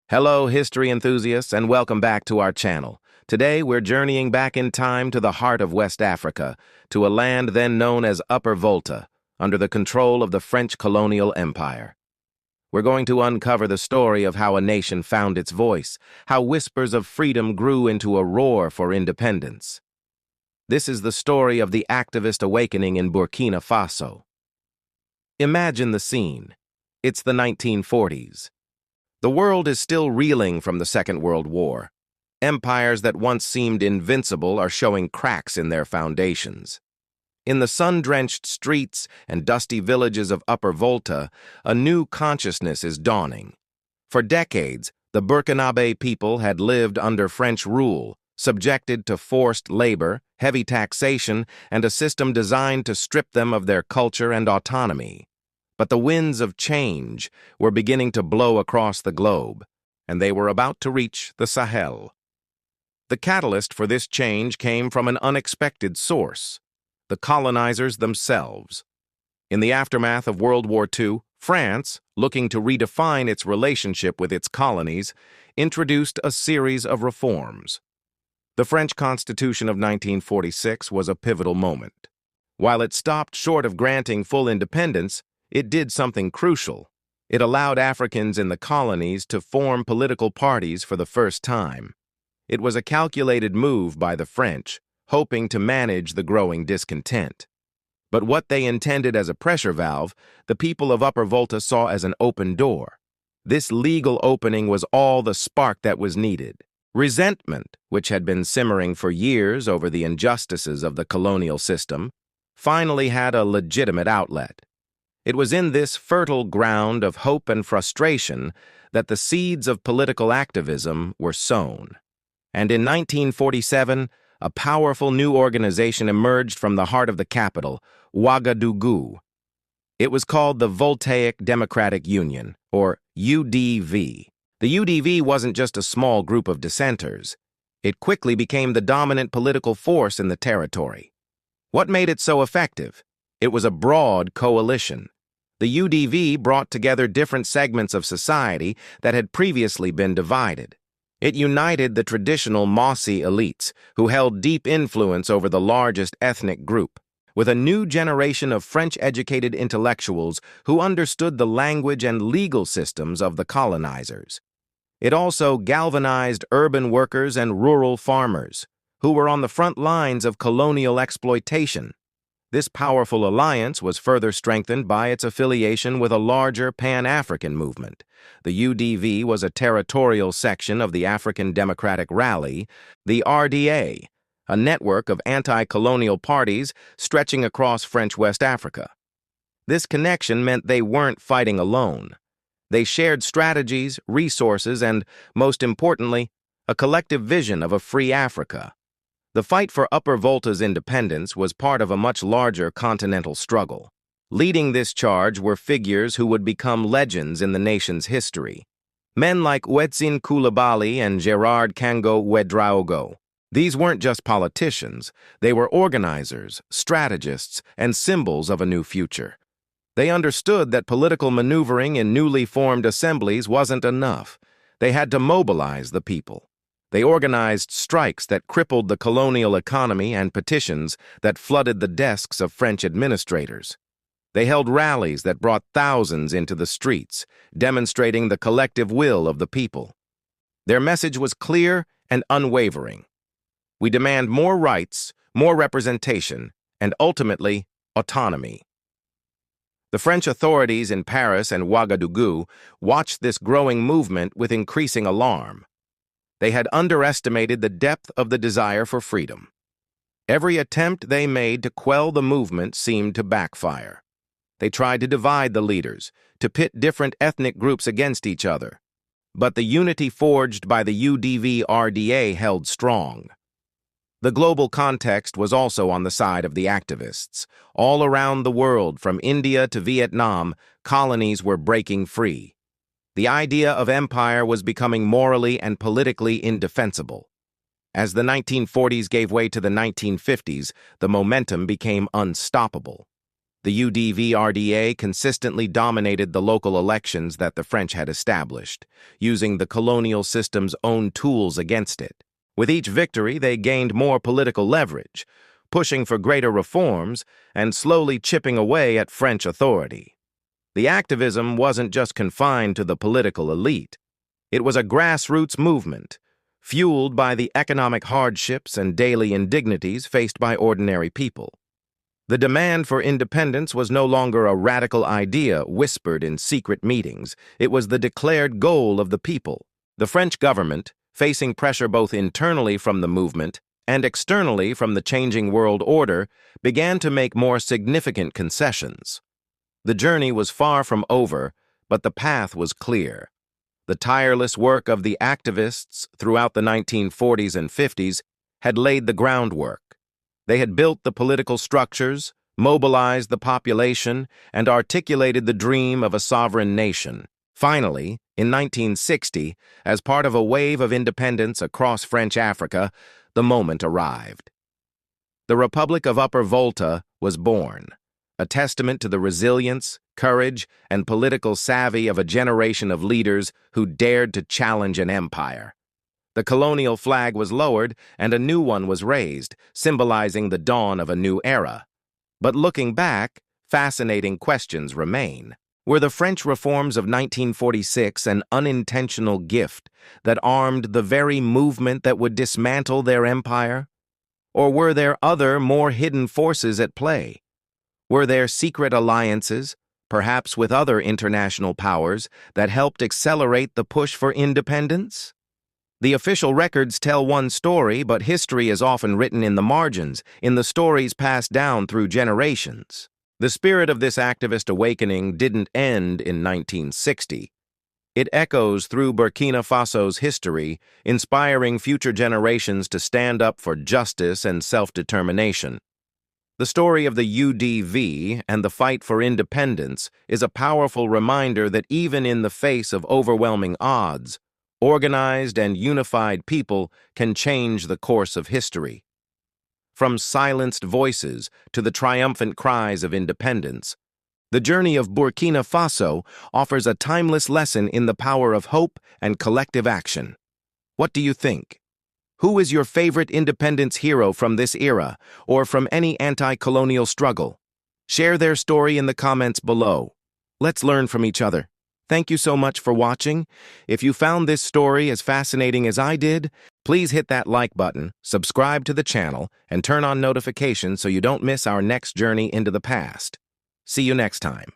Hello, history enthusiasts, and welcome back to our channel. Today, we're journeying back in time to the heart of West Africa, to a land then known as Upper Volta, under the control of the French colonial empire. We're going to uncover the story of how a nation found its voice, how whispers of freedom grew into a roar for independence. This is the story of the activist awakening in Burkina Faso. Imagine the scene. It's the 1940s. The world is still reeling from the Second World War. Empires that once seemed invincible are showing cracks in their foundations. In the sun-drenched streets and dusty villages of Upper Volta, a new consciousness is dawning. For decades, the Burkinabe people had lived under French rule, subjected to forced labor, heavy taxation, and a system designed to strip them of their culture and autonomy. But the winds of change were beginning to blow across the globe, and they were about to reach the Sahel. The catalyst for this change came from an unexpected source: the colonizers themselves. In the aftermath of World War II, France, looking to redefine its relationship with its colonies, introduced a series of reforms. The French Constitution of 1946 was a pivotal moment. While it stopped short of granting full independence, it did something crucial. It allowed Africans in the colonies to form political parties for the first time. It was a calculated move by the French, hoping to manage the growing discontent. But what they intended as a pressure valve, the people of Upper Volta saw as an open door. This legal opening was all the spark that was needed. Resentment, which had been simmering for years over the injustices of the colonial system, finally had a legitimate outlet. It was in this fertile ground of hope and frustration that the seeds of political activism were sown. And in 1947, a powerful new organization emerged from the heart of the capital, Ouagadougou. It was called the Voltaic Democratic Union, or UDV. The UDV wasn't just a small group of dissenters. It quickly became the dominant political force in the territory. What made it so effective? It was a broad coalition. The UDV brought together different segments of society that had previously been divided. It united the traditional Mossi elites, who held deep influence over the largest ethnic group, with a new generation of French-educated intellectuals who understood the language and legal systems of the colonizers. It also galvanized urban workers and rural farmers, who were on the front lines of colonial exploitation. This powerful alliance was further strengthened by its affiliation with a larger Pan-African movement. The UDV was a territorial section of the African Democratic Rally, the RDA, a network of anti-colonial parties stretching across French West Africa. This connection meant they weren't fighting alone. They shared strategies, resources, and, most importantly, a collective vision of a free Africa. The fight for Upper Volta's independence was part of a much larger continental struggle. Leading this charge were figures who would become legends in the nation's history. Men like Ouetsin Coulibaly and Gerard Kango Ouedraogo. These weren't just politicians, they were organizers, strategists, and symbols of a new future. They understood that political maneuvering in newly formed assemblies wasn't enough. They had to mobilize the people. They organized strikes that crippled the colonial economy and petitions that flooded the desks of French administrators. They held rallies that brought thousands into the streets, demonstrating the collective will of the people. Their message was clear and unwavering. We demand more rights, more representation, and ultimately, autonomy. The French authorities in Paris and Ouagadougou watched this growing movement with increasing alarm. They had underestimated the depth of the desire for freedom. Every attempt they made to quell the movement seemed to backfire. They tried to divide the leaders, to pit different ethnic groups against each other. But the unity forged by the UDV-RDA held strong. The global context was also on the side of the activists. All around the world, from India to Vietnam, colonies were breaking free. The idea of empire was becoming morally and politically indefensible. As the 1940s gave way to the 1950s, the momentum became unstoppable. The UDV-RDA consistently dominated the local elections that the French had established, using the colonial system's own tools against it. With each victory, they gained more political leverage, pushing for greater reforms and slowly chipping away at French authority. The activism wasn't just confined to the political elite. It was a grassroots movement, fueled by the economic hardships and daily indignities faced by ordinary people. The demand for independence was no longer a radical idea whispered in secret meetings. It was the declared goal of the people. The French government, facing pressure both internally from the movement and externally from the changing world order, began to make more significant concessions. The journey was far from over, but the path was clear. The tireless work of the activists throughout the 1940s and 50s had laid the groundwork. They had built the political structures, mobilized the population, and articulated the dream of a sovereign nation. Finally, in 1960, as part of a wave of independence across French Africa, the moment arrived. The Republic of Upper Volta was born, a testament to the resilience, courage, and political savvy of a generation of leaders who dared to challenge an empire. The colonial flag was lowered and a new one was raised, symbolizing the dawn of a new era. But looking back, fascinating questions remain. Were the French reforms of 1946 an unintentional gift that armed the very movement that would dismantle their empire? Or were there other, more hidden forces at play? Were there secret alliances, perhaps with other international powers, that helped accelerate the push for independence? The official records tell one story, but history is often written in the margins, in the stories passed down through generations. The spirit of this activist awakening didn't end in 1960. It echoes through Burkina Faso's history, inspiring future generations to stand up for justice and self-determination. The story of the UDV and the fight for independence is a powerful reminder that even in the face of overwhelming odds, organized and unified people can change the course of history. From silenced voices to the triumphant cries of independence, the journey of Burkina Faso offers a timeless lesson in the power of hope and collective action. What do you think? Who is your favorite independence hero from this era or from any anti-colonial struggle? Share their story in the comments below. Let's learn from each other. Thank you so much for watching. If you found this story as fascinating as I did, please hit that like button, subscribe to the channel, and turn on notifications so you don't miss our next journey into the past. See you next time.